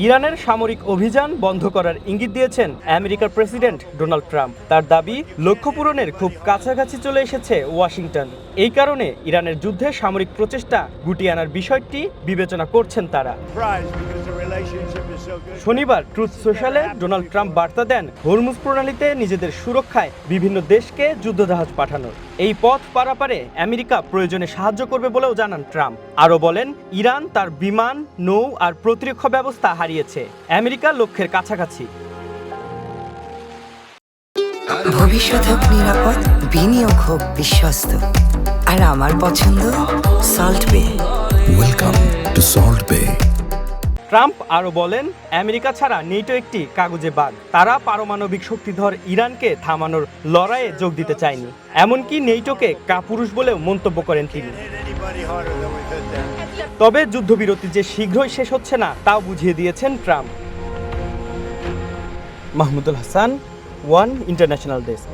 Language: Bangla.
ইরানের সামরিক অভিযান বন্ধ করার ইঙ্গিত দিয়েছেন আমেরিকার প্রেসিডেন্ট ডোনাল্ড ট্রাম্প। তার দাবি, লক্ষ্য পূরণের খুব কাছাকাছি চলে এসেছে ওয়াশিংটন। এই কারণে ইরানের যুদ্ধে সামরিক প্রচেষ্টা গুটিয়ে আনার বিষয়টি বিবেচনা করছেন তারা। শনিবার ট্রুথ সোশ্যালে ডোনাল্ড ট্রাম্প বার্তা দেন হরমুজ প্রণালীতে নিজেদের সুরক্ষায় বিভিন্ন দেশকে যুদ্ধজাহাজ পাঠানোর। এই পথ পারাপারে আমেরিকা প্রয়োজনে সাহায্য করবে বলেও জানান ট্রাম্প। আরও বলেন, ইরান তার বিমান, নৌ আর প্রতিরক্ষা ব্যবস্থা হারিয়েছে। আমেরিকা লক্ষ্যের কাছাকাছি। ভবিষ্যৎ হোক নিরাপদ, বিনিয়োগ হোক বিশ্বস্ত, আর আমার পছন্দ সল্ট বে। ওয়েলকাম টু সল্ট বে। ট্রাম্প আরও বলেন, আমেরিকা ছাড়া নেটো একটি কাগজে বাঘ। তারা পারমাণবিক শক্তিধর ইরানকে থামানোর লড়াইয়ে যোগ দিতে চায়নি। এমনকি নেটোকে কাপুরুষ বলেও মন্তব্য করেন তিনি। তবে যুদ্ধবিরতি যে শীঘ্রই শেষ হচ্ছে না তাও বুঝিয়ে দিয়েছেন Trump. Mahmudul Hasan, one international desk.